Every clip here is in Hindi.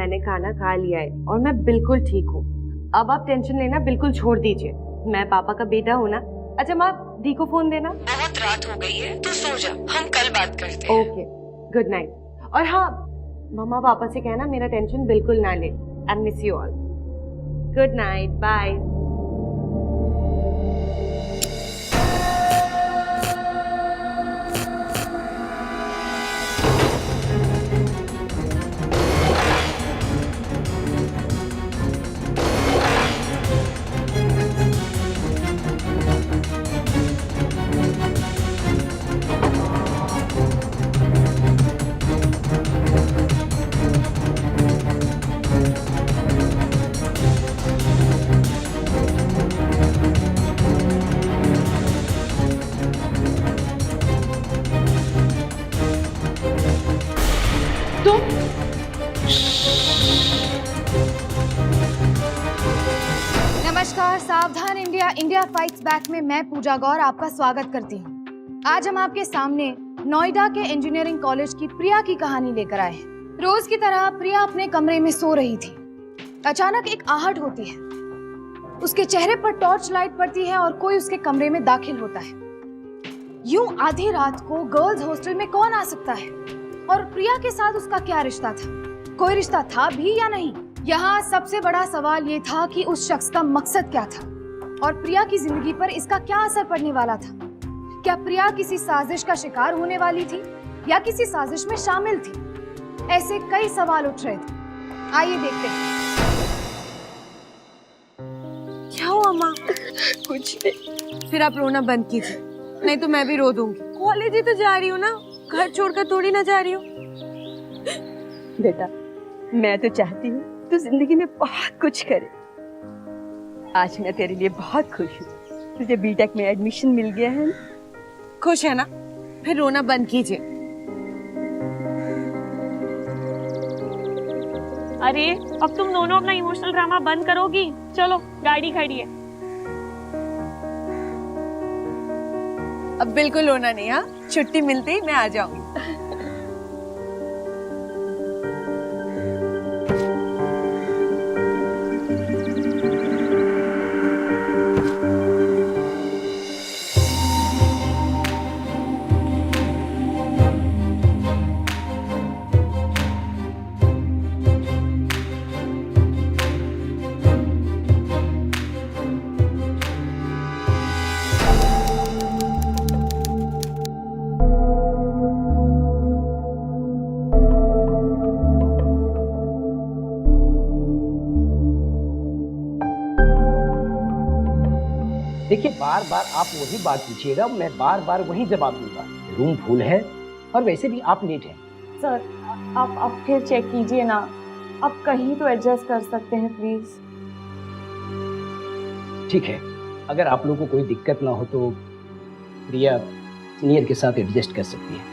मैंने खाना खा लिया है और मैं बिल्कुल ठीक हूँ। अब आप टेंशन लेना बिल्कुल छोड़ दीजिए, मैं पापा का बेटा हूँ ना। अच्छा माँ, दी को फोन देना। बहुत रात हो गई है, तू सो जा, हम कल बात करते हैं। Okay, good night. और हाँ, मम्मा पापा से कहना मेरा टेंशन बिल्कुल ना ले। I miss you all. Good night, bye. नमस्कार, सावधान इंडिया इंडिया फाइट्स बैक में मैं पूजा गौर आपका स्वागत करती हूँ। आज हम आपके सामने नोएडा के इंजीनियरिंग कॉलेज की प्रिया की कहानी लेकर आए हैं। रोज की तरह प्रिया अपने कमरे में सो रही थी। अचानक एक आहट होती है, उसके चेहरे पर टॉर्च लाइट पड़ती है और कोई उसके कमरे में दाखिल होता है। यूं आधी रात को गर्ल्स हॉस्टल में कौन आ सकता है और प्रिया के साथ उसका क्या रिश्ता था? कोई रिश्ता था भी या नहीं? यहाँ सबसे बड़ा सवाल ये था कि उस शख्स का मकसद क्या था और प्रिया की जिंदगी पर इसका क्या असर पड़ने वाला था। क्या प्रिया किसी साजिश का शिकार होने वाली थी या किसी साजिश में शामिल थी? ऐसे कई सवाल उठ रहे थे। आइए देखते हैं। क्या हुआ माँ? कुछ नहीं। फिर आप रोना बंद कीजिए, नहीं तो मैं भी रो दूंगी। कॉलेज ही तो जा रही हूँ ना, घर छोड़कर थोड़ी ना जा रही हूँ। बेटा, मैं तो चाहती हूँ तू जिंदगी में बहुत कुछ करे। आज मैं तेरे लिए बहुत खुश हूँ, तुझे बीटेक में एडमिशन मिल गया है। खुश है ना? फिर रोना बंद कीजिए। अरे अब तुम दोनों अपना इमोशनल ड्रामा बंद करोगी? चलो, गाड़ी खड़ी है। अब बिल्कुल रोना नहीं। हाँ, छुट्टी मिलते ही मैं आ जाऊंगी। देखिए, बार बार आप वही बात पूछिएगा, मैं बार बार वही जवाब दूंगा। रूम फुल है और वैसे भी आप लेट हैं। सर, आप फिर चेक कीजिए ना, आप कहीं तो एडजस्ट कर सकते हैं प्लीज। ठीक है, अगर आप लोगों को कोई दिक्कत ना हो तो प्रिया सीनियर के साथ एडजस्ट कर सकती है।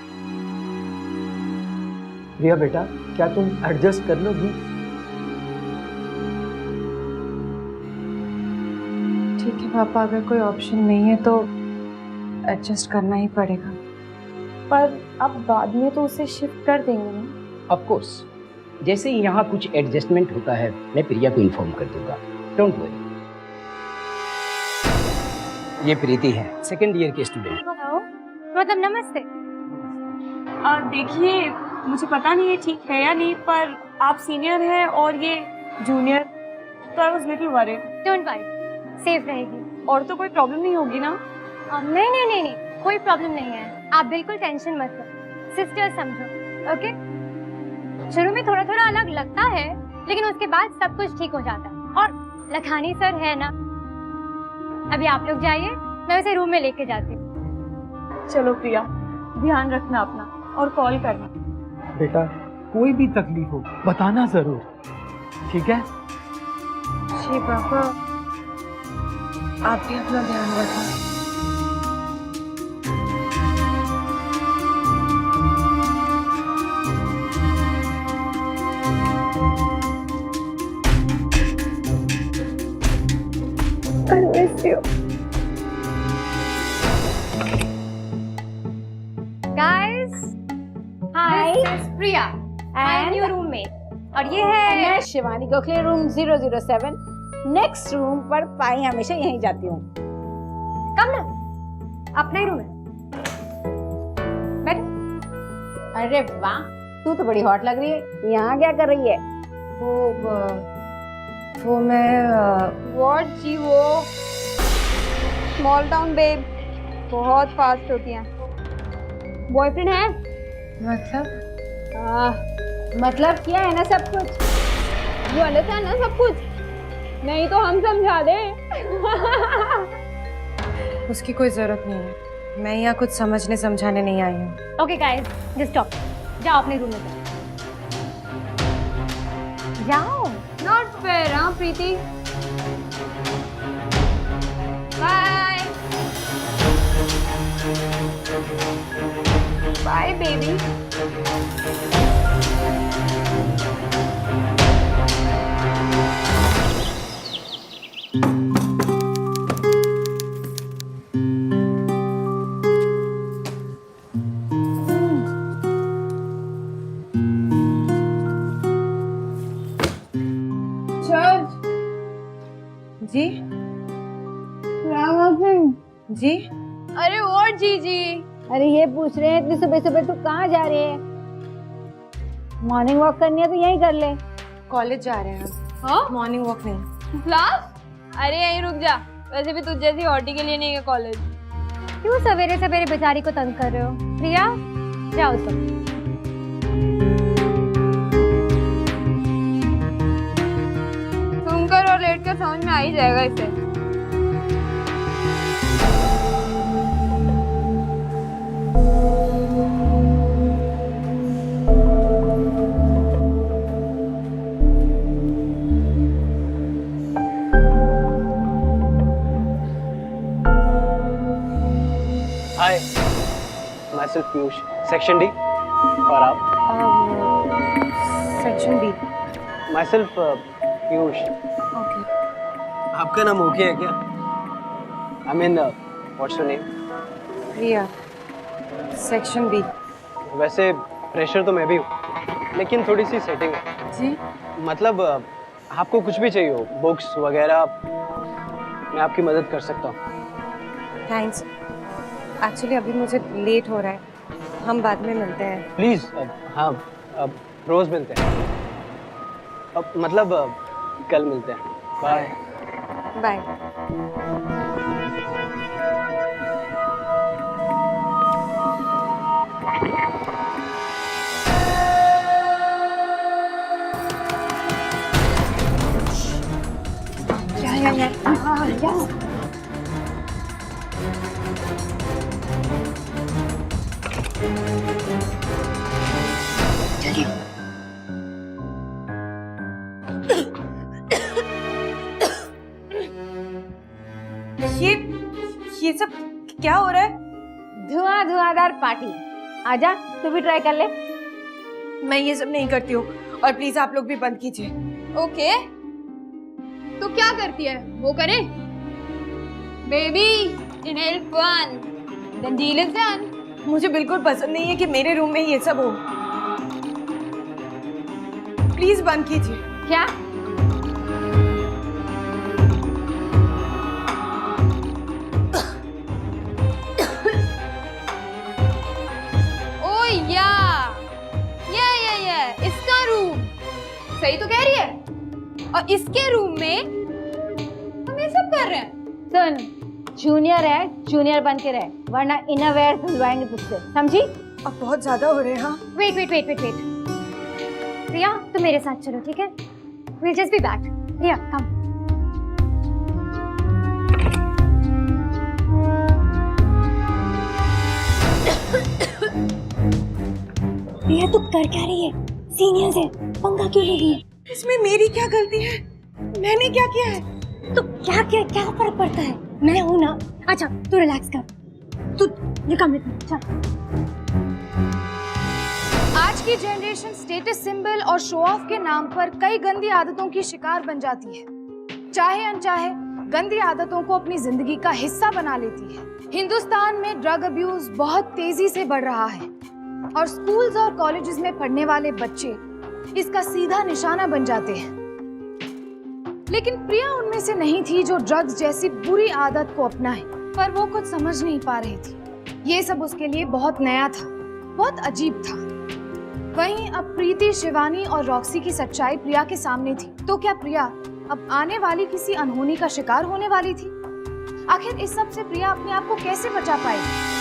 प्रिया बेटा, क्या तुम एडजस्ट कर लोगी? ठीक है पापा, अगर कोई ऑप्शन नहीं है तो एडजस्ट करना ही पड़ेगा। पर अब बाद में तो उसे शिफ्ट कर देंगे ना? ऑफ कोर्स, जैसे ही यहाँ कुछ एडजस्टमेंट होता है मैं प्रिया को इन्फॉर्म कर दूंगा। Don't worry. ये प्रीति है, सेकेंड ईयर की स्टूडेंट। हेलो, मतलब नमस्ते। देखिए, मुझे पता नहीं है ठीक है या नहीं, पर आप सीनियर हैं और ये जूनियर, तो I was little worried. Don't worry, safe रहेगी। और तो कोई प्रॉब्लम नहीं होगी ना? नहीं, कोई प्रॉब्लम नहीं है। आप बिल्कुल टेंशन मत लो, सिस्टर समझो। ओके, शुरू में थोड़ा थोड़ा अलग लगता है, लेकिन उसके बाद सब कुछ ठीक हो जाता है। और लखानी सर है ना, अभी आप लोग जाइए, मैं उसे रूम में लेके जाती हूँ। चलो प्रिया, ध्यान रखना अपना और कॉल करना। बेटा, कोई भी तकलीफ हो बताना जरूर, ठीक है? जी पापा, आप भी अपना ध्यान रखना। I miss you. Guys, hi. This is Priya, my new roommate. और ये है मैं Shivani Gokhale, room 007। Next room पर पाई हमेशा यहीं जाती हूँ। कम ना, अपना ही रूम है। बैठ। अरे वाह, तू तो बड़ी हॉट लग रही है। यहाँ क्या कर रही है? वो मैं व्हाट जी, वो स्मॉल टाउन बेब बहुत फास्ट होती हैं। बॉयफ्रेंड है? मतलब क्या है ना सब कुछ? गलत है ना सब कुछ? नहीं तो हम समझा दें। उसकी कोई जरूरत नहीं है। मैं यहाँ कुछ समझने समझाने नहीं आई हूँ। Okay guys, just stop. जाओ अपने रूम में जाओ। नॉट फेयर, हाँ प्रीति। Bye bye baby. जी जी। अरे और जी। अरे ये पूछ रहे हैं इतनी सुबह सुबह तू कहाँ जा रही है? मॉर्निंग वॉक करनी है तो यहीं कर ले। कॉलेज जा रहे हैं। हाँ? मॉर्निंग वॉक नहीं। क्लास? अरे यहीं रुक जा। वैसे भी तुझ जैसी हॉटी के लिए नहीं है कॉलेज। क्यों सवेरे सवेरे बेचारी को तंग कर रहे हो? प्रिया जाओ तुम। तुम कर और लेट कर समझ में आ ही जाएगा इसे। Hi, myself Piyush, section D. और आप? Section B. myself Piyush. Okay. आपका नाम ओके है क्या? I mean, what's your name? Priya, section B. वैसे प्रेशर तो मैं भी हूँ, लेकिन थोड़ी सी सेटिंग है। जी? मतलब आपको कुछ भी चाहिए हो, बुक्स वगैरह, मैं आपकी मदद कर सकता हूँ। थैंक्स। एक्चुअली अभी मुझे लेट हो रहा है, हम बाद में मिलते हैं। प्लीज। हाँ, अब रोज मिलते हैं। अब मतलब कल मिलते हैं। Bye bye. ये सब क्या हो रहा है? धुआंधार पार्टी। आजा, तू भी ट्राई कर ले। मैं ये सब नहीं करती हूँ, और प्लीज आप लोग भी बंद कीजिए। ओके, तो क्या करती है वो करे? Baby, inhale fun, then deal is done. मुझे बिल्कुल पसंद नहीं है कि मेरे रूम में ये सब हो। प्लीज बंद कीजिए। क्या? ओ या इसका रूम। सही तो कह रही है। और इसके रूम में हम ये सब कर रहे हैं। सुन, जूनियर है, जूनियर बन के रहे, वरना इनरवेयर धुलवाएंगे तुझसे, समझी? अब बहुत ज्यादा हो रहे हैं। हाँ, वेट। प्रिया तुम मेरे साथ चलो, ठीक है? We'll just be back. प्रिया कम। प्रिया तू कर क्या रही है? सीनियर से पंगा क्यों ले रही है? इसमें मेरी क्या गलती है? मैंने क्या किया है? तो क्या फर्क पड़ता है? मैं हूं ना। अच्छा तू रिलैक्स कर, तू ये कमरे में चल। आज की जनरेशन स्टेटस सिंबल और शो ऑफ के नाम पर कई गंदी आदतों की शिकार बन जाती है। चाहे अनचाहे गंदी आदतों को अपनी जिंदगी का हिस्सा बना लेती है। हिंदुस्तान में ड्रग अब्यूज बहुत तेजी से बढ़ रहा है और स्कूल्स और कॉलेजेस में पढ़ने वाले बच्चे इसका सीधा निशाना बन जाते हैं। लेकिन प्रिया उनमें से नहीं थी जो ड्रग्स जैसी बुरी आदत को अपनाए, पर वो कुछ समझ नहीं पा रही थी। ये सब उसके लिए बहुत नया था, बहुत अजीब था। वहीं अब प्रीति, शिवानी और रॉक्सी की सच्चाई प्रिया के सामने थी। तो क्या प्रिया अब आने वाली किसी अनहोनी का शिकार होने वाली थी? आखिर इस सब से प्रिया अपने आप को कैसे बचा पाएगी?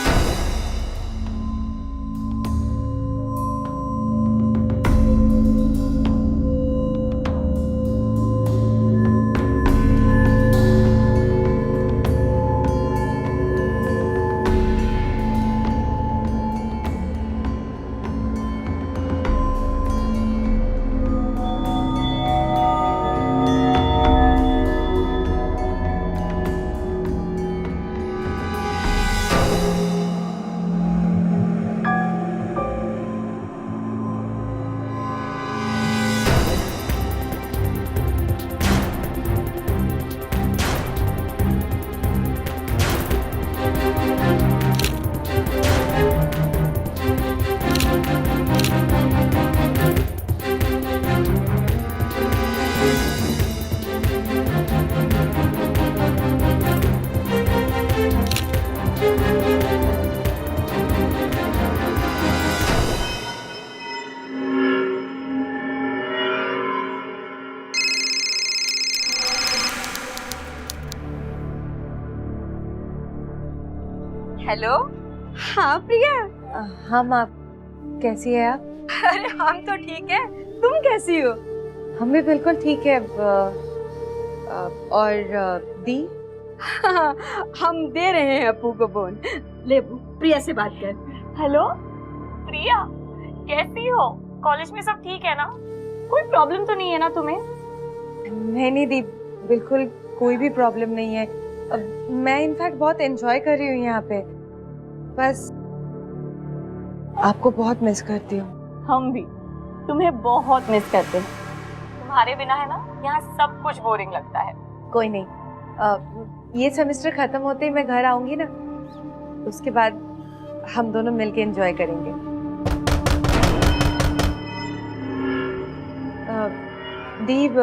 हेलो। हाँ प्रिया। हम आप कैसी है आप? अरे हम तो ठीक है, तुम कैसी हो? हम भी बिल्कुल ठीक है। और दी? हाँ, हम दे रहे हैं अपू को फोन। ले अपू, प्रिया से बात कर। हेलो प्रिया, कैसी हो? कॉलेज में सब ठीक है ना? कोई प्रॉब्लम तो नहीं है ना तुम्हें? नहीं दी, बिल्कुल कोई भी प्रॉब्लम नहीं है। मैं इनफैक्ट बहुत एंजॉय कर रही हूँ यहाँ पे। बस आपको बहुत मिस करती हूँ। हम भी तुम्हें बहुत मिस करते हैं। तुम्हारे बिना है ना यहाँ सब कुछ बोरिंग लगता है। कोई नहीं, ये सेमेस्टर खत्म होते ही मैं घर आऊंगी ना, उसके बाद हम दोनों मिलके एंजॉय करेंगे। दीप,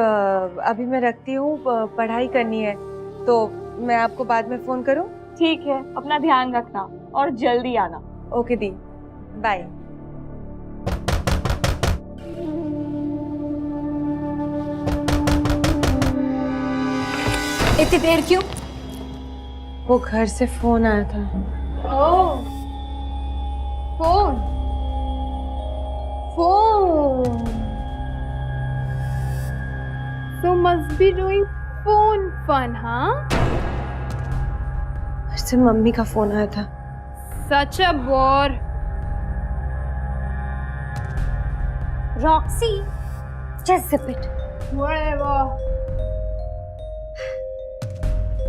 अभी मैं रखती हूँ, पढ़ाई करनी है, तो मैं आपको बाद में फोन करूँ? ठीक है, अपना ध्यान रखना और जल्दी आना। ओके दी, बाय। इतनी देर क्यों? वो घर से फोन आया था। Oh, phone phone So must be doing phone fun, हाँ? घर से मम्मी का फोन आया था। Such a bore. Roxy, just zip it. Whatever.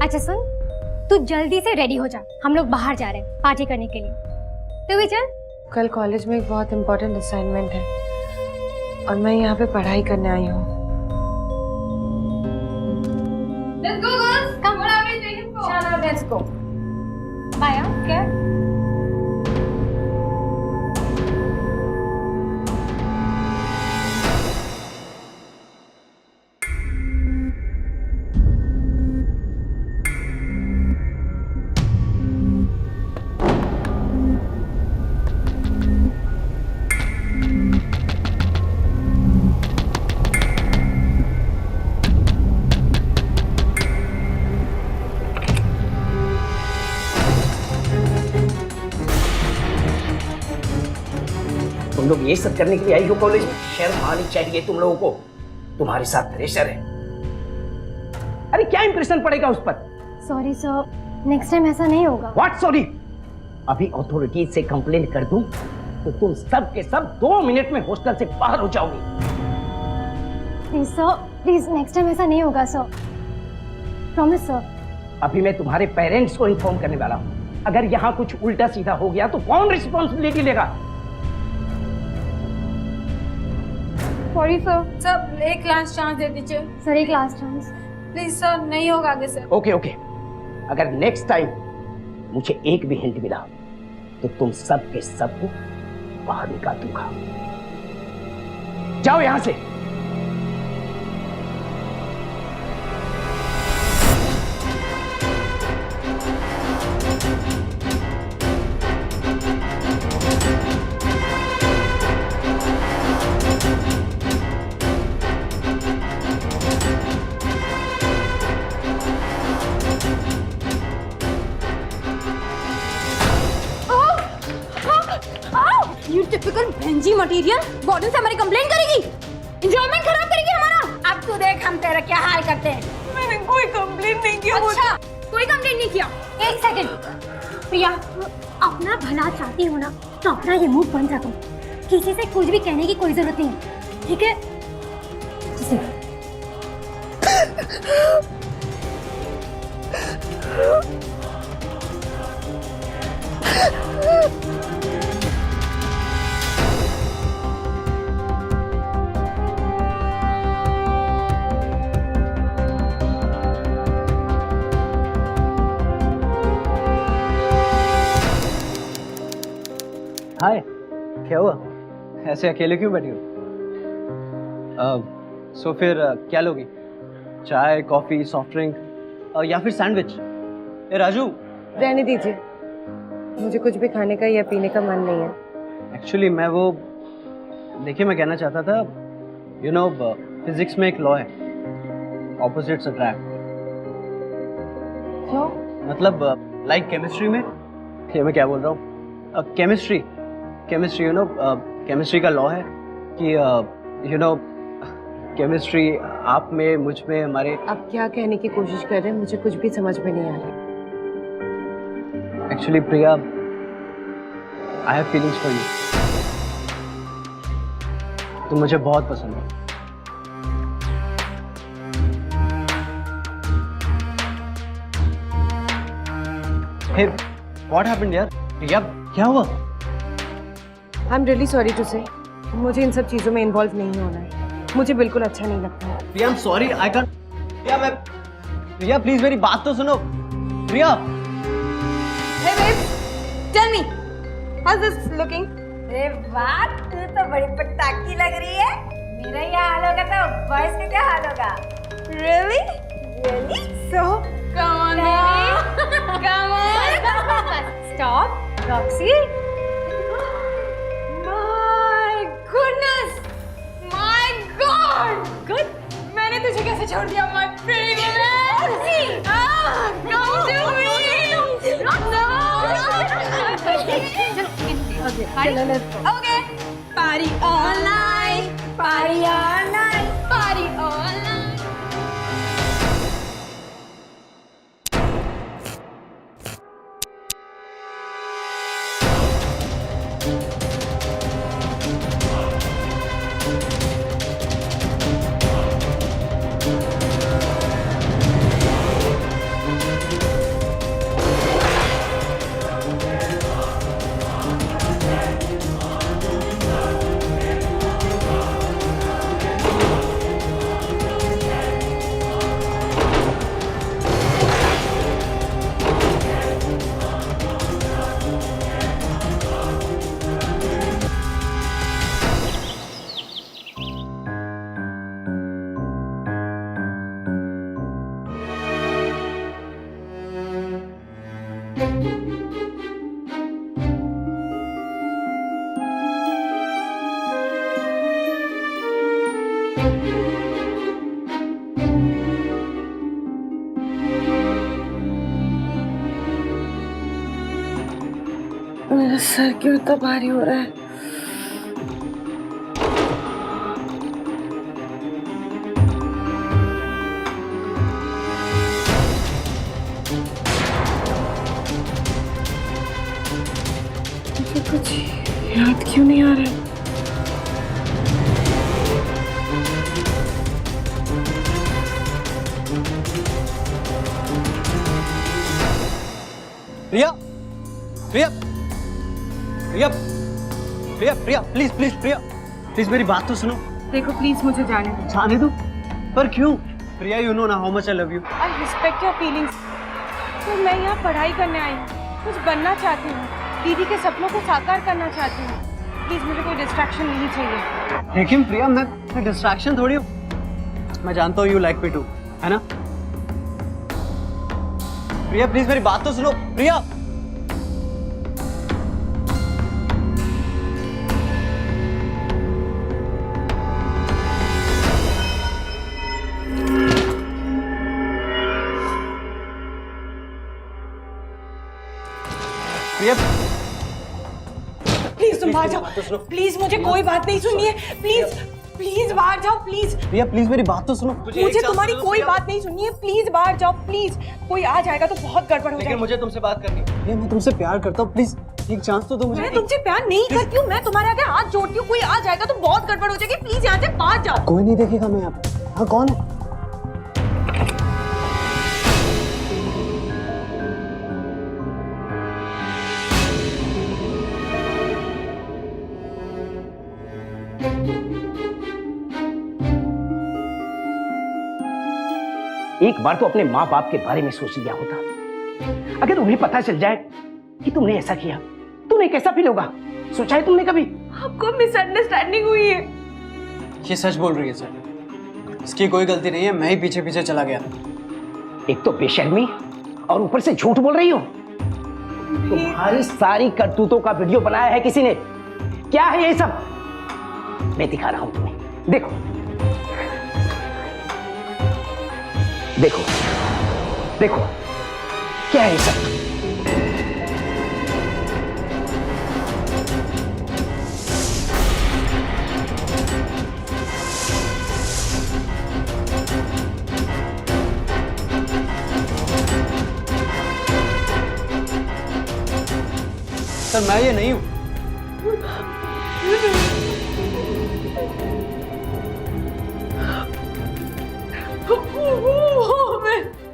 अच्छा सुन, तू जल्दी से रेडी हो जा, हम लोग बाहर जा रहे हैं पार्टी करने के लिए। तू भी चल। कल कॉलेज में एक बहुत इम्पोर्टेंट असाइनमेंट है और मैं यहाँ पे पढ़ाई करने आई हूँ। Let's go, girls. Come. What are we waiting for? चलो लेट्स गो। बाय। ओके। तुम लोग ये सब करने के लिए आई हो कॉलेज में? शर्म आनी चाहिए तुम लोगों को। तुम्हारे साथ प्रेशर है। अरे क्या इंप्रेशन पड़ेगा उस पर? सॉरी सर, नेक्स्ट टाइम ऐसा नहीं होगा। What sorry? अभी अथॉरिटी से कंप्लेन कर दूं तो तुम सब के सब 2 मिनट में हॉस्टल से बाहर हो जाओगे। Please sir, please next time ऐसा नहीं होगा सर, प्रॉमिस सर। अभी मैं तुम्हारे पेरेंट्स को इन्फॉर्म करने वाला हूँ। अगर यहाँ कुछ उल्टा सीधा हो गया तो कौन रिस्पॉन्सिबिलिटी लेगा? Sorry sir. सर एक लास्ट चांस दे दीजिए। सर एक लास्ट चांस प्लीज सर, नहीं होगा आगे से। ओके ओके, अगर नेक्स्ट टाइम मुझे एक भी हिंट मिला तो तुम सब के सब को बाहर निकाल दूंगा। जाओ यहां से। You typical भेंजी मटेरियल, वार्डन से हमारी कंप्लेंट करेगी, एंजॉयमेंट खराब करेगी हमारा। अब तू देख हम तेरा क्या हाल करते हैं। मैंने कोई कंप्लेंट नहीं किया। अच्छा, कोई कंप्लेंट नहीं किया। एक सेकंड प्रिया, अपना भला चाहती हो ना तो अपना ये मुंह बंद रखो, किसी से कुछ भी कहने की कोई जरूरत नहीं है, ठीक है? हाय, क्या हुआ? ऐसे अकेले क्यों बैठी हो? सो फिर क्या लोगी? चाय, कॉफी, सॉफ्ट ड्रिंक या फिर सैंडविच? ए राजू, रहने दीजिए, मुझे कुछ भी खाने का या पीने का मन नहीं है। एक्चुअली मैं वो, देखिए मैं कहना चाहता था, यू नो फिजिक्स में एक लॉ है, ऑपोजिट्स अट्रैक्ट। क्यों? मतलब लाइक केमिस्ट्री में, ये मैं क्या बोल रहा हूँ, केमिस्ट्री यू नो, केमिस्ट्री का लॉ है कि यू नो केमिस्ट्री आप में, मुझ में, हमारे। आप क्या कहने की कोशिश कर रहे हैं? मुझे कुछ भी समझ में नहीं आ रहा। Actually Priya, I have feelings for you. तुम मुझे बहुत पसंद हो। Hey, what happened यार? प्रिया, क्या हुआ? I am really sorry to say, मुझे इन सब चीज़ों में इन्वॉल्व नहीं होना है, मुझे बिल्कुल अच्छा नहीं लगता। प्रिया, I'm sorry, I can't। Priya please मेरी बात तो सुनो। प्रिया, Hey babe, tell me, How's this looking? अरे वाह, तू तो बड़ी पटाखी लग रही है। मेरा ये हाल होगा तो बॉयज का क्या हाल होगा? Really? Really? So? Come on, baby. Come on. Stop, Roxy. My goodness. My God. Good. मैंने तुझे कैसे छोड़ दिया, my pretty woman? Come to me. Okay. Party all night. Party all night. Party all night. मेरा सर क्यों इतना भारी हो रहा है? मुझे कुछ याद क्यों नहीं आ रहा है? प्रिया, प्रिया, प्रिया, प्रिया, प्रिया, प्लीज प्लीज प्रिया, प्लीज मेरी बात तो सुनो। देखो प्लीज मुझे जाने दो। जाने दो? पर क्यों? प्रिया, यू नो ना how much I love you. I respect your feelings. तो मैं यहाँ पढ़ाई करने आई हूँ, कुछ बनना चाहती हूँ, दीदी के सपनों को साकार करना चाहती हूँ। प्लीज मुझे कोई डिस्ट्रैक्शन नहीं चाहिए। लेकिन प्रिया मैं डिस्ट्रैक्शन थोड़ी हूँ, मैं जानता हूँ यू लाइक मी टू, है ना? प्रिया प्लीज मेरी बात तो सुनो, प्रिया। प्रिया प्लीज तुम बाहर जाओ, प्लीज मुझे कोई बात नहीं सुननी है, प्लीज प्लीज बाहर जाओ प्लीज। प्रिया प्लीज मेरी बात तो सुनो। मुझे तुम्हारी कोई बात नहीं सुननी है, प्लीज बाहर जाओ प्लीज। कोई आ जाएगा तो बहुत गड़बड़ हो लेकिन जाएगी। मुझे तुमसे बात करनी है। प्रिया मैं तुमसे प्यार करता हूँ, प्लीज एक चांस तो दो मुझे। मैं तुमसे प्यार नहीं करती हूँ, मैं तुम्हारे आगे हाथ जोड़ती हूँ। कोई आ जाएगा तो बहुत गड़बड़ हो जाएगी, प्लीज यहाँ से बाहर जाओ। कोई नहीं देखेगा मैं यहाँ पे। हाँ कौन है? एक बार तो अपने माँ बाप के बारे में सोच लिया होता। अगर उन्हें पता चल जाए कि तुमने ऐसा किया तो उन्हें कैसा फील होगा? सोचा है तुमने कभी? आपको मिसअंडरस्टैंडिंग हुई है। ये सच बोल रही है सर, इसकी कोई गलती नहीं है, मैं ही पीछे पीछे चला गया। एक तो बेशर्मी और ऊपर से झूठ बोल रही हो। तुम्हारी सारी करतूतों का वीडियो बनाया है किसी ने? क्या है ये सब? मैं दिखा रहा हूं तुम्हें, देखो देखो देखो, क्या है ये सब? सर मैं ये नहीं हूं।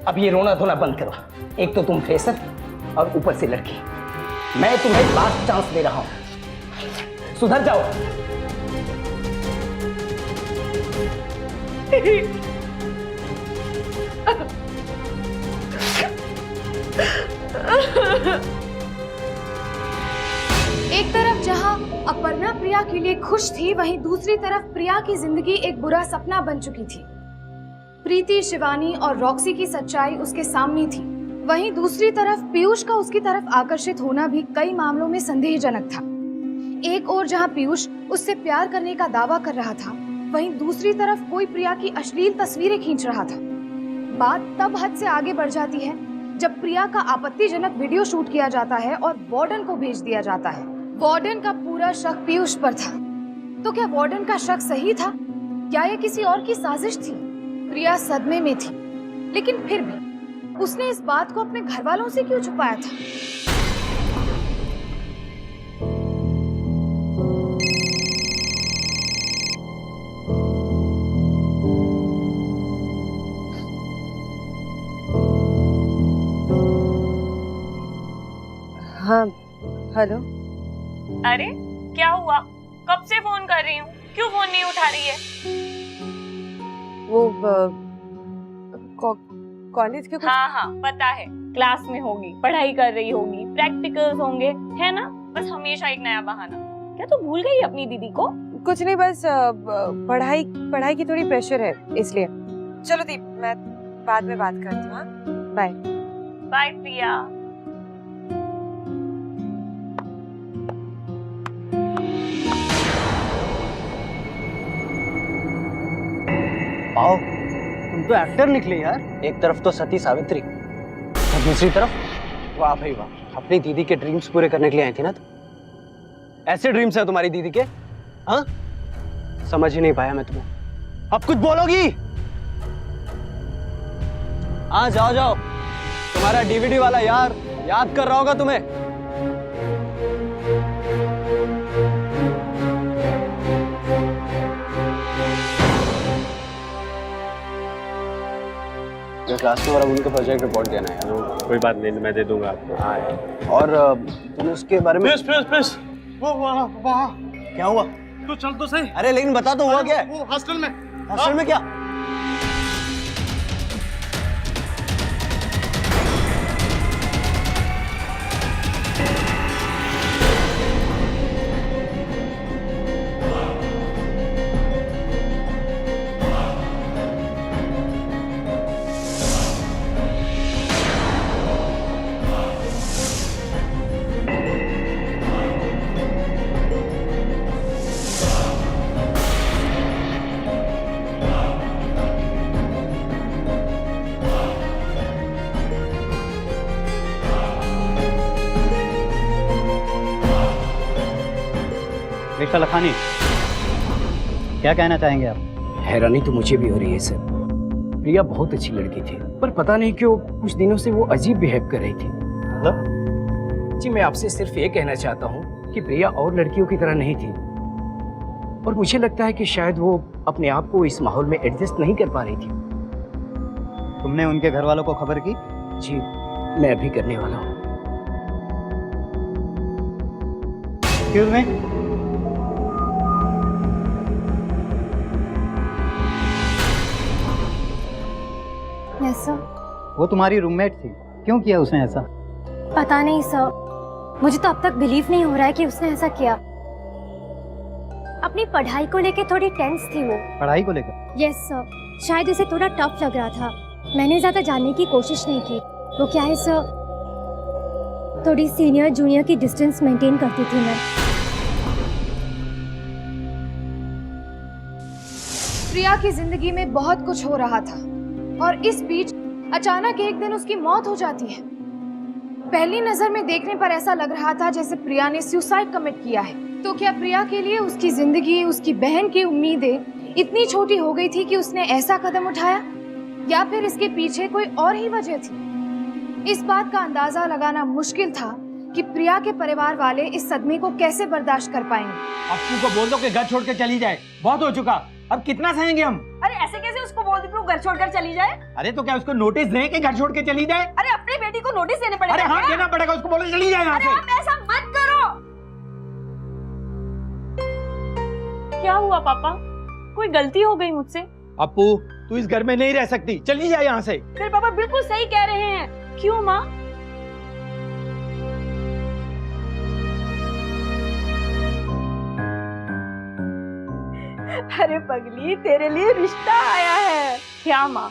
अब ये रोना धोना बंद करो। एक तो तुम फ्रेशर और ऊपर से लड़की। मैं तुम्हें लास्ट चांस दे रहा हूं, सुधर जाओ। एक तरफ जहां अपर्णा प्रिया के लिए खुश थी, वहीं दूसरी तरफ प्रिया की जिंदगी एक बुरा सपना बन चुकी थी। प्रीति, शिवानी और रॉक्सी की सच्चाई उसके सामने थी। वहीं दूसरी तरफ पीयूष का उसकी तरफ आकर्षित होना भी कई मामलों में संदेहजनक था। एक ओर जहां पीयूष उससे प्यार करने का दावा कर रहा था, वहीं दूसरी तरफ कोई प्रिया की अश्लील तस्वीरें खींच रहा था। बात तब हद से आगे बढ़ जाती है जब प्रिया का आपत्तिजनक वीडियो शूट किया जाता है और वार्डन को भेज दिया जाता है। वार्डन का पूरा शक पीयूष पर था। तो क्या वार्डन का शक सही था? क्या यह किसी और की साजिश थी? प्रिया सदमे में थी, लेकिन फिर भी उसने इस बात को अपने घर वालों से क्यों छुपाया था? हाँ हेलो। अरे क्या हुआ? कब से फोन कर रही हूँ, क्यों फोन नहीं उठा रही है? वो कॉलेज के कुछ... हाँ पता है, क्लास में होगी, पढ़ाई कर रही होगी, प्रैक्टिकल्स होंगे, है ना? बस हमेशा एक नया बहाना। क्या तू भूल गई अपनी दीदी को? कुछ नहीं, बस पढ़ाई की थोड़ी प्रेशर है इसलिए। चलो दीप, मैं बाद में बात करती हूँ। हाँ बाय। बाय प्रिया। आओ, तुम तो एक्टर निकले यार। एक तरफ तो सती सावित्री और दूसरी तरफ वाह भाई वाह, अपनी दीदी के ड्रीम्स पूरे करने के लिए आई थी ना तुम। ऐसे ड्रीम्स है तुम्हारी दीदी के? हाँ समझ ही नहीं पाया मैं तुम्हें। अब कुछ बोलोगी? हाँ जाओ जाओ, तुम्हारा डीवीडी वाला यार याद कर रहा होगा तुम्हें। क्लास में उनका प्रोजेक्ट रिपोर्ट देना है। कोई बात नहीं, मैं दे दूंगा आपको। हाँ और तुमने उसके बारे में प्लीज वो वहाँ क्या हुआ? तू चल तो सही। अरे लेकिन बता तो हुआ क्या है? वो हॉस्टल में। हॉस्टल में क्या? मिस्टर लखानी, क्या कहना चाहेंगे आप? हैरानी तो मुझे भी हो रही है सर। प्रिया बहुत अच्छी लड़की थी, पर पता नहीं क्यों कुछ दिनों से वो अजीब बिहेव कर रही थी। मतलब? जी मैं आपसे सिर्फ ये कहना चाहता हूँ कि प्रिया और लड़कियों की तरह नहीं थी, और मुझे लगता है कि शायद वो अपने आप को इस माहौल में एडजस्ट नहीं कर पा रही थी। तुमने उनके घर वालों को खबर की? जी मैं अभी करने वाला हूँ। Excuse me. Yes sir. वो तुम्हारी रूममेट थी, क्यों किया उसने ऐसा? पता नहीं सर, मुझे तो अब तक बिलीव नहीं हो रहा है कि उसने ऐसा किया। अपनी पढ़ाई को लेके थोड़ी टेंस थी वो। पढ़ाई को लेकर? यस सर, शायद उसे थोड़ा टफ लग रहा था। मैंने ज्यादा जानने की कोशिश नहीं की। वो क्या है सर, थोड़ी सीनियर जूनियर की डिस्टेंस मेंटेन करती थी मैं। प्रिया की जिंदगी में बहुत कुछ हो रहा था और इस बीच अचानक एक दिन उसकी मौत हो जाती है। पहली नजर में देखने पर ऐसा लग रहा था जैसे प्रिया ने सुसाइड कमिट किया है। तो क्या प्रिया के लिए उसकी जिंदगी, उसकी बहन की उम्मीदें इतनी छोटी हो गई थी कि उसने ऐसा कदम उठाया, या फिर इसके पीछे कोई और ही वजह थी? इस बात का अंदाजा लगाना मुश्किल था कि प्रिया के परिवार वाले इस सदमे को कैसे बर्दाश्त कर पाएंगे। अप्पू को बोल दो कि घर छोड़ के चली जाए, बहुत हो चुका, अब कितना सहेंगे हम? अरे ऐसे कैसे उसको बोल दे कि वो घर छोड़कर चली जाए? अरे तो क्या उसको नोटिस दें कि घर छोड़ के चली जाए? अरे अपनी बेटी को नोटिस देने पड़ेगा। अरे हाँ क्या? देना पड़ेगा, उसको बोलो चली जाए यहाँ अरे से। आप ऐसा मत करो। क्या हुआ पापा? कोई गलती हो गई मुझसे? अप्पू तू इस घर में नहीं रह सकती, चली जाए यहाँ से। फिर पापा बिल्कुल सही कह रहे हैं। क्यों माँ? अरे पगली, तेरे लिए रिश्ता आया है। क्या माँ,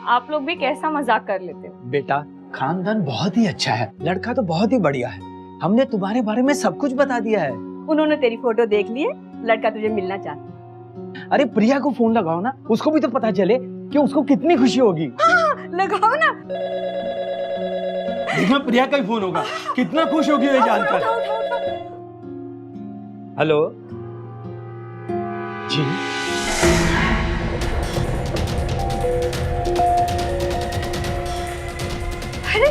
आप लोग भी कैसा मजाक कर लेते हो? बेटा खानदान बहुत ही अच्छा है, लड़का तो बहुत ही बढ़िया है, हमने तुम्हारे बारे में सब कुछ बता दिया है। उन्होंने तेरी फोटो देख ली है, लड़का तुझे मिलना चाहता है। अरे प्रिया को फोन लगाओ ना, उसको भी तो पता चले कि उसको कितनी खुशी होगी। लगाओ ना। देखना प्रिया का ही फोन होगा, कितना खुश होगी ये जानकर। हेलो जी। अरे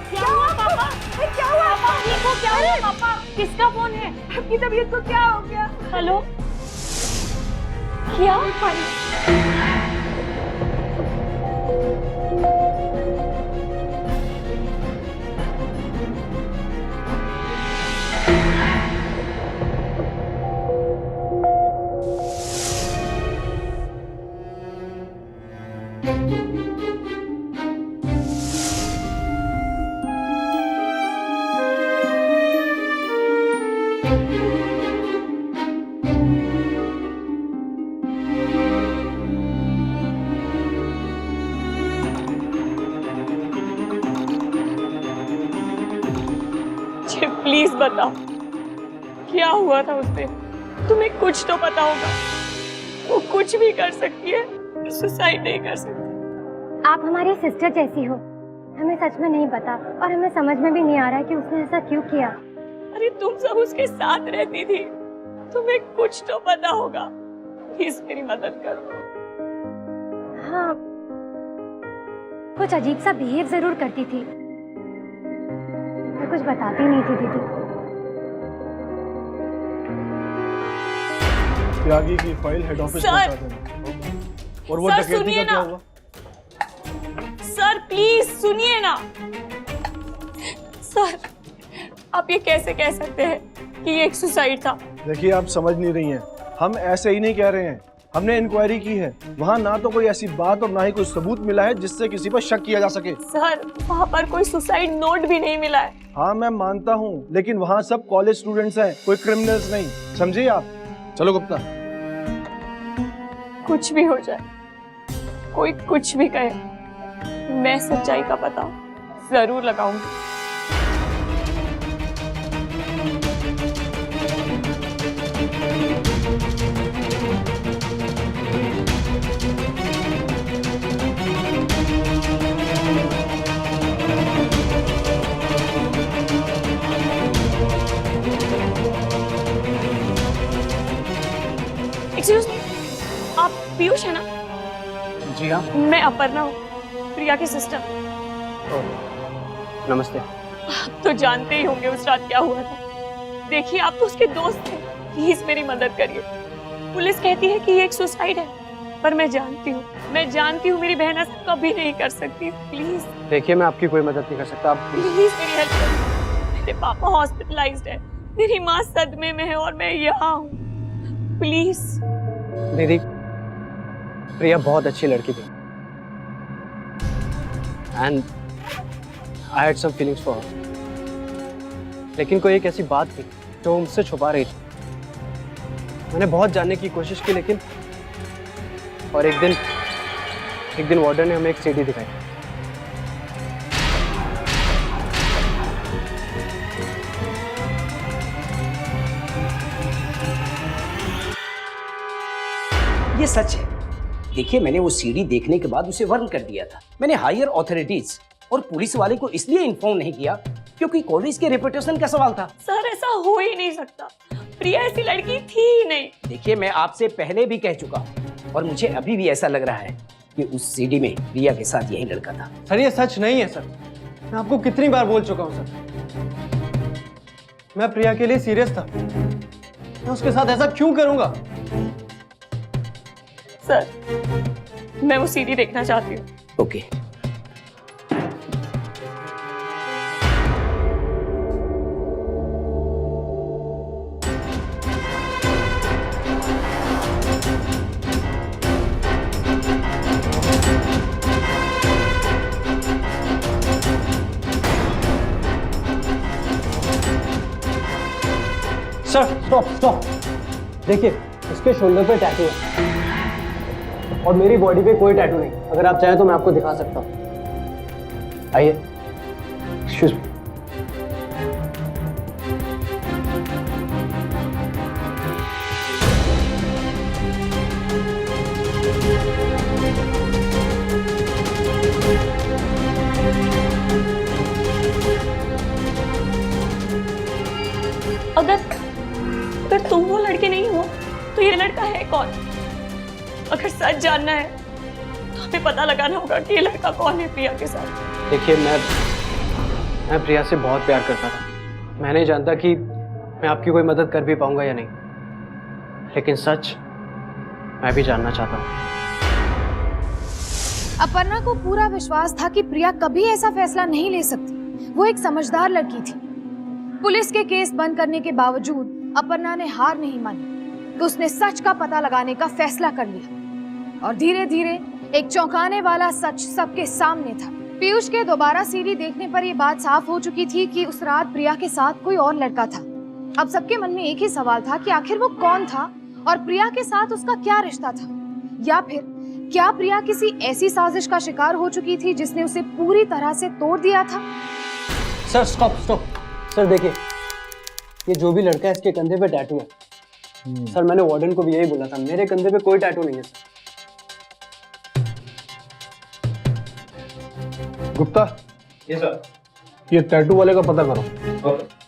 क्या हुआ पापा? क्या हुआ पापा? ठीक हो? क्या हुआ पापा? किसका फोन है? आपकी तबीयत को क्या हो गया? हेलो, क्या? प्लीज बताओ, क्या हुआ था उस दिन? तुम्हें कुछ तो पता होगा। वो कुछ भी कर सकती है, सुसाइड नहीं कर सकती। आप हमारी सिस्टर जैसी हो, हमें सच में नहीं पता और हमें समझ में भी नहीं आ रहा है कि उसने ऐसा क्यों किया। अरे तुम सब उसके साथ रहती थी, तुम्हें कुछ तो पता होगा। प्लीज मेरी मदद करो। हाँ, कुछ अजीब सा बिहेव जरूर करती थी, कुछ बताती नहीं थी दीदी। त्यागी की फाइल हेड ऑफिस पहुंचा देना। और वो डकैती का क्या हुआ? सर प्लीज सुनिए ना। सर आप ये कैसे कह सकते हैं कि ये एक सुसाइड था? देखिए आप समझ नहीं रही हैं, हम ऐसे ही नहीं कह रहे हैं। हमने इंक्वायरी की है, वहाँ ना तो कोई ऐसी बात और ना ही कोई सबूत मिला है जिससे किसी पर शक किया जा सके। सर वहाँ पर कोई सुसाइड नोट भी नहीं मिला है। हाँ मैं मानता हूँ, लेकिन वहाँ सब कॉलेज स्टूडेंट्स हैं, कोई क्रिमिनल्स नहीं, समझिए आप। चलो गुप्ता। कुछ भी हो जाए, कोई कुछ भी कहे, मैं सच्चाई का पता जरूर लगाऊंगी। मैं अपर्णा हूँ, प्रिया की सिस्टर। नमस्ते। आप तो जानते ही होंगे उस रात क्या हुआ था। देखिए, आप तो उसके दोस्त थे, प्लीज मेरी मदद करिए। पुलिस कहती है कि ये एक सुसाइड है, पर मैं जानती हूँ मेरी बहन ऐसा कभी नहीं कर सकती। प्लीज देखिए, मैं आपकी कोई मदद नहीं कर सकता। आप प्लीज मेरी हेल्प करिए। मेरे पापा हॉस्पिटलाइज्ड है, मेरी माँ सदमे में है और मैं यहाँ हूँ। प्लीज। दीदी, प्रिया बहुत अच्छी लड़की थी and I had some feelings for her, लेकिन कोई एक ऐसी बात थी जो वो मुझसे छुपा रही थी। मैंने बहुत जानने की कोशिश की, लेकिन और एक दिन वार्डन ने हमें एक सीडी दिखाई। ये सच है। देखिए, मैंने वो सीडी देखने के बाद उसे वार्न कर दिया था। मैंने हायर अथॉरिटीज और पुलिस वाले को इसलिए इन्फॉर्म नहीं किया क्योंकि कॉलेज के रेपुटेशन का सवाल था। सर, ऐसा हो ही नहीं सकता। प्रिया ऐसी लड़की थी ही नहीं। देखिए, मैं आपसे पहले भी कह चुका हूँ और मुझे अभी भी ऐसा लग रहा है कि उस सीडी में प्रिया के साथ यही लड़का था। सर, ये सच नहीं है सर। मैं आपको कितनी बार बोल चुका हूँ सर। मैं प्रिया के लिए सीरियस था। मैं उसके साथ ऐसा क्यों करूंगा? सर, मैं वो सीडी देखना चाहती हूँ। ओके। Sir, stop. देखिए, इसके शोल्डर पे टैटू है और मेरी बॉडी पे कोई टैटू नहीं। अगर आप चाहें तो मैं आपको दिखा सकता हूँ। आइए। Excuse me. अगर तुम वो लड़के नहीं हो तो ये लड़का है कौन? अगर सच जानना है तो हमें पता लगाना होगा कि ये लड़का कौन है प्रिया के साथ। देखिए, मैं प्रिया से बहुत प्यार करता था। मैं नहीं जानता कि मैं आपकी कोई मदद कर भी पाऊंगा या नहीं, लेकिन सच मैं भी जानना चाहता हूँ। अपर्णा को पूरा विश्वास था कि प्रिया कभी ऐसा फैसला नहीं ले सकती। वो एक समझदार लड़की थी। पुलिस के केस बंद करने के बावजूद अपर्णा ने हार नहीं मानी तो उसने सच का पता लगाने का फैसला कर लिया और धीरे धीरे एक चौंकाने वाला सच सबके सामने था। पीयूष के दोबारा सीडी देखने पर यह बात साफ हो चुकी थी कि उस रात प्रिया के साथ कोई और लड़का था। अब सबके मन में एक ही सवाल था कि आखिर वो कौन था और प्रिया के साथ उसका क्या रिश्ता था, या फिर क्या प्रिया किसी ऐसी साजिश का शिकार हो चुकी थी जिसने उसे पूरी तरह से तोड़ दिया था। Sir, stop. सर, देखिए, ये जो भी लड़का है इसके कंधे पे टैटू है। सर, मैंने वार्डन को भी यही बोला था, मेरे कंधे पे कोई टैटू नहीं है सर। गुप्ता। Yes sir. ये टैटू वाले का पता करो। ओके।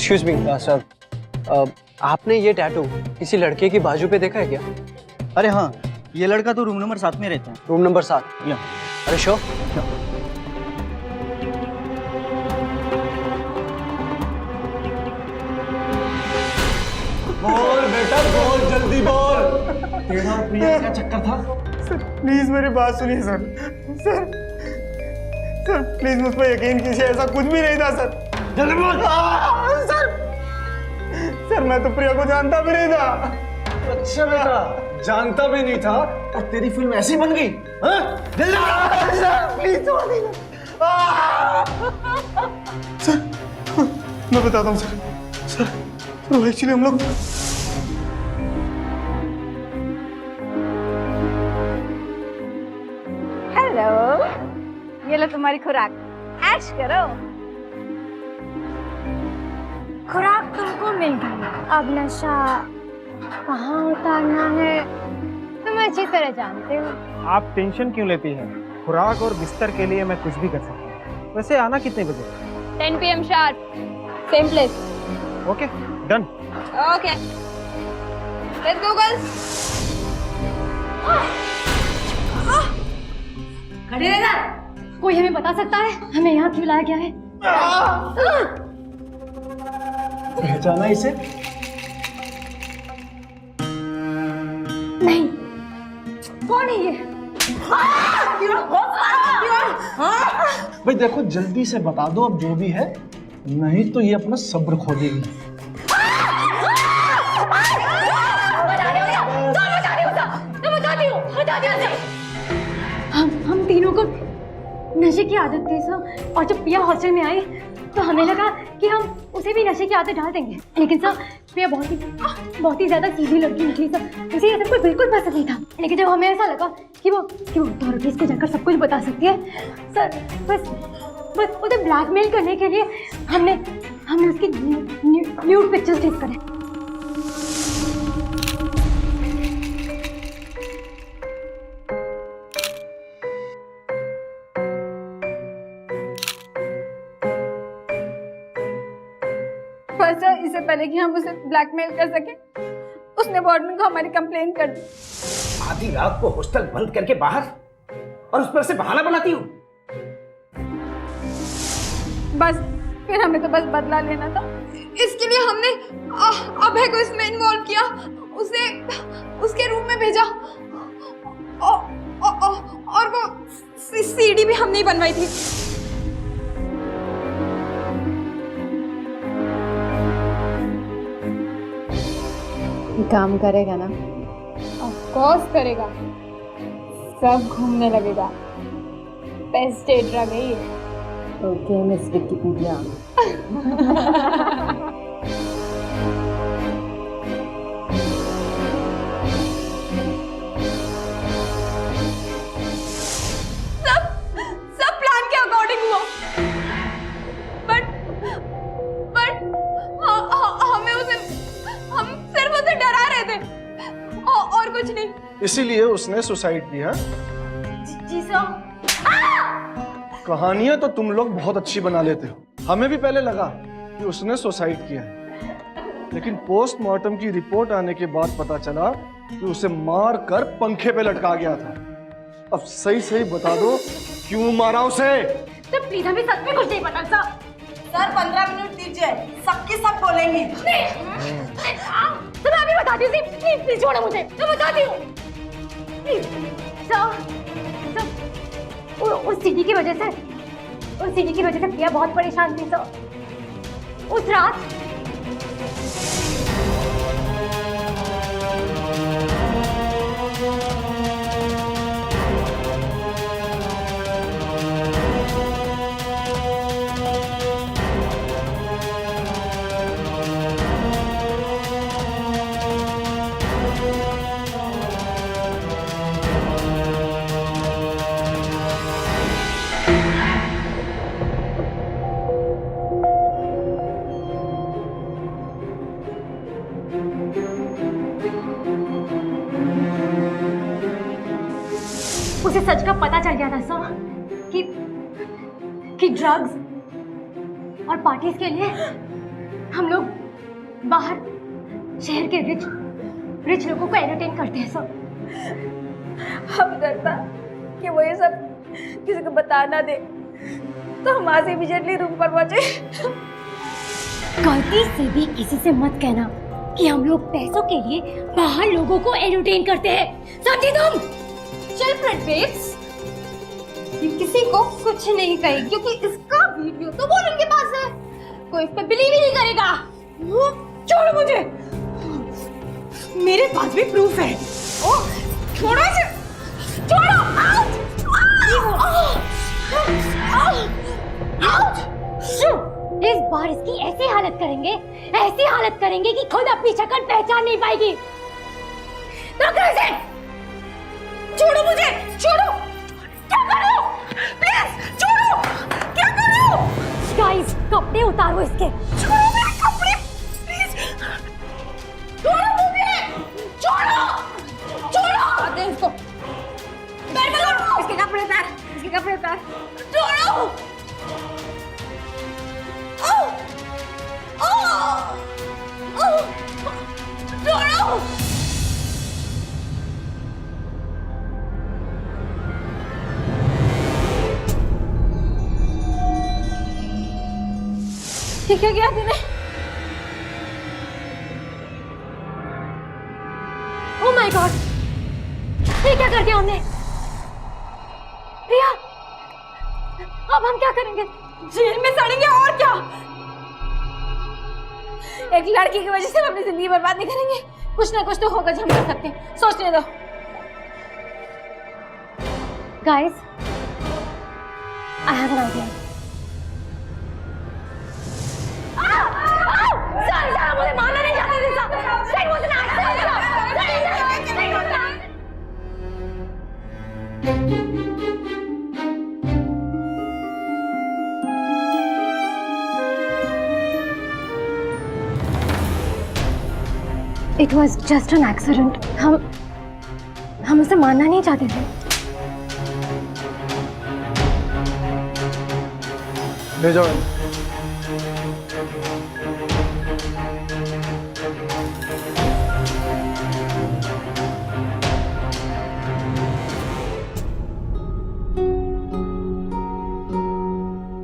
एक्सक्यूज मी सर, आपने ये टैटू किसी लड़के की बाजू पे देखा है क्या? अरे हाँ, ये लड़का तो रूम नंबर 7 में रहता है। Room number 7? या। अरे श्योर? बोल बेटा, बोल, जल्दी बोल। तेरा और प्रिया क्या चक्कर था? सर, प्लीज मेरी बात सुनिए सर। सर प्लीज मुझ पर यकीन कीजिए, ऐसा कुछ भी नहीं था सर। जल्दी बोल। सर मैं तो प्रिया को जानता भी नहीं था। अच्छा बेटा, जानता भी नहीं था और तेरी फिल्म ऐसी बन गई? सर प्लीज छोड़ दीजिए। सर मैं बताता हूँ सर एक्चुअली हम लोग हेलो, ये लो तुम्हारी खुराक, ऐश करो। खुराक तुमको मिल गई, अब नशा कहाँ उतारना है तुम अच्छी तरह जानते हो। आप टेंशन क्यों लेती हैं? खुराक और बिस्तर के लिए मैं कुछ भी कर सकता हूँ। वैसे आना कितने बजे? 10 PM sharp, same place. Okay, done. Okay, let's go girls. खड़े रहना। कोई हमें बता सकता है हमें यहाँ क्यों लाया गया है? पहचाना इसे? नहीं। कौन है ये? भाई देखो, जल्दी से बता दो अब जो भी है, नहीं तो ये अपना सब्र खो देगी। हम तीनों को नशे की आदत थी सर, और जब प्रिया हॉस्टल में आई तो हमें लगा कि हम उसे भी नशे की आदत डाल देंगे, लेकिन सर प्रिया बहुत ही ज्यादा सीधी लड़की निकली सर। उसे ये सब कुछ बिल्कुल पसंद नहीं था, लेकिन जब हमें ऐसा लगा कि वो अथॉरिटीज को जाकर सब कुछ बता सकती है सर, बस उसे ब्लैकमेल करने के लिए हमने उसकी न्यूड पिक्चर्स क्लिक करे। सर, इससे पहले कि हम उसे ब्लैकमेल कर सके, उसने वार्डन को हमारी कंप्लेंट कर दी। आधी रात को हॉस्टल बंद करके बाहर, और उस पर से बहाना बनाती हूँ। बस फिर हमें तो बस बदला लेना था। इसके लिए हमने अभय को इसमें इन्वॉल्व किया, उसे उसके रूम में भेजा और वो सीडी भी हमने ही बनवाई थी। काम करेगा ना? ऑफ कोर्स करेगा, सब घूमने लगेगा। बेस्ट डे ड्रग है ये। Okay miss Wikipedia. सब प्लान के अकॉर्डिंग हुआ, बट हम सिर्फ उसे डरा रहे थे और कुछ नहीं। इसीलिए उसने सुसाइड किया। जी सर। कहानियां तो तुम लोग बहुत अच्छी बना लेते हो। हमें भी पहले लगा कि उसने सुसाइड किया है, लेकिन पोस्टमार्टम की रिपोर्ट आने के बाद पता चला कि उसे मार कर पंखे पे लटका गया था। अब सही बता दो, क्यों मारा उसे? तो प्लीज हमें सच में कुछ नहीं पता सर। सर 15 मिनट दीजिए, सबके सब बोलेंगे। तो मैं अभी बताती हूँ, प्लीज छोड़ो मुझे, मैं बताती हूँ। सर उस सीडी की वजह से प्रिया बहुत परेशान थी सर। उस रात उसे सच का पता चल गया था सर कि ड्रग्स और पार्टीज के लिए हम लोग बाहर शहर के रिच लोगों को एंटरटेन करते हैं सर। हम डर था कि वो ये सब किसी को बता ना दे, तो हम आज इमीडिएटली रूम पर पहुंचे। गलती से भी किसी से मत कहना कि हम लोग पैसों के लिए बाहर लोगों को एंटरटेन करते हैं, समझी तुम? चल फ्रेंड बेब्स, ये किसी को कुछ नहीं कहेगी क्योंकि इसका वीडियो तो वो उनके पास है, कोई इस पे बिलीव ही नहीं करेगा। छोड़ मुझे, मेरे पास भी प्रूफ है। ओह छोड़ो इसे, छोड़ो। इस बार इसकी ऐसी हालत करेंगे कि खुद अपनी शक्ल पहचान नहीं पाएगी। पकड़ो इसे। छोड़ो मुझे, छोड़ो। क्या कर रहे हो? प्लीज छोड़ो, क्या कर रहे हो? गाइस कपड़े उतारो इसके। छोड़ो मेरे कपड़े, प्लीज। छोड़ो मुझे, छोड़ो, छोड़ो। दे इसको। तोड़ेगा अपने पैर। छोड़ो। छोड़ो। ये क्या किया तूने? ओह माय गॉड, ये क्या कर दिया हमने? प्रिया, अब हम क्या करेंगे? जेल में सड़ेंगे और क्या? एक लड़की की वजह से हम अपनी जिंदगी बर्बाद नहीं करेंगे। कुछ ना कुछ तो होगा जो हम कर सकते हैं। सोचने दो। Guys, I have an idea. मुझे मारना नहीं चाहती थी साहब। It was just an accident. हम उसे मारना नहीं चाहते थे। ले जाओ।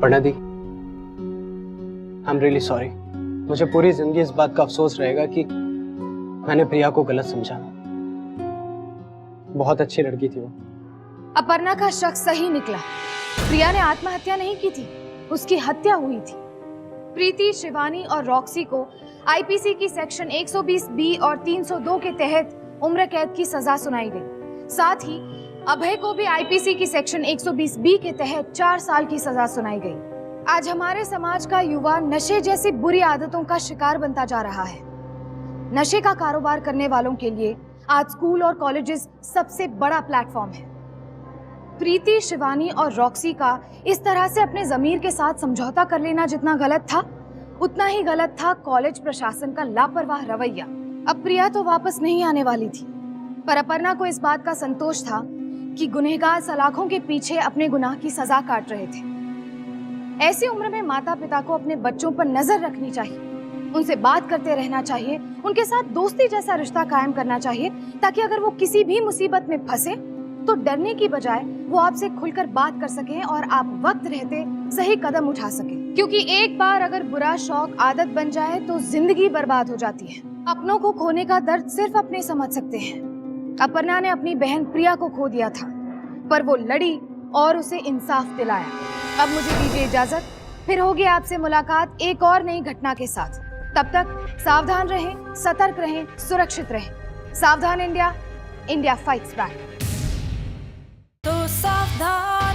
पर्णा दी, आई एम रियली सॉरी। मुझे पूरी जिंदगी इस बात का अफसोस रहेगा कि मैंने प्रिया को गलत समझा। बहुत अच्छी लड़की थी वो। अपर्णा का शक सही निकला। प्रिया ने आत्महत्या नहीं की थी, उसकी हत्या हुई थी। प्रीति, शिवानी और रॉक्सी को आईपीसी की सेक्शन 120 और 302 के तहत उम्र कैद की सजा सुनाई गई। साथ ही अभय को भी आईपीसी की सेक्शन 120 के तहत 4 साल की सजा सुनाई गई। आज हमारे समाज का युवा नशे जैसी बुरी आदतों का शिकार बनता जा रहा है। नशे का कारोबार करने वालों के लिए आज स्कूल और कॉलेजेस सबसे बड़ा प्लेटफॉर्म है। प्रीति, शिवानी और रॉक्सी का इस तरह से अपने जमीर के साथ समझौता कर लेना जितना गलत था, उतना ही गलत था कॉलेज प्रशासन का लापरवाह रवैया। अब प्रिया तो वापस नहीं आने वाली थी, पर अपर्णा को इस बात का संतोष था कि गुनहगार सलाखों के पीछे अपने गुनाह की सजा काट रहे थे। ऐसी उम्र में माता पिता को अपने बच्चों पर नजर रखनी चाहिए, उनसे बात करते रहना चाहिए, उनके साथ दोस्ती जैसा रिश्ता कायम करना चाहिए, ताकि अगर वो किसी भी मुसीबत में फंसे तो डरने की बजाय वो आपसे खुलकर बात कर सकें और आप वक्त रहते सही कदम उठा सकें। क्योंकि एक बार अगर बुरा शौक आदत बन जाए तो जिंदगी बर्बाद हो जाती है। अपनों को खोने का दर्द सिर्फ अपने समझ सकते हैं। अपर्णा ने अपनी बहन प्रिया को खो दिया था, पर वो लड़ी और उसे इंसाफ दिलाया। अब मुझे दीजिए इजाजत, फिर होगी आपसे मुलाकात एक और नई घटना के साथ। तब तक सावधान रहें, सतर्क रहें, सुरक्षित रहें। सावधान इंडिया, इंडिया फाइट्स बैक। तो सावधान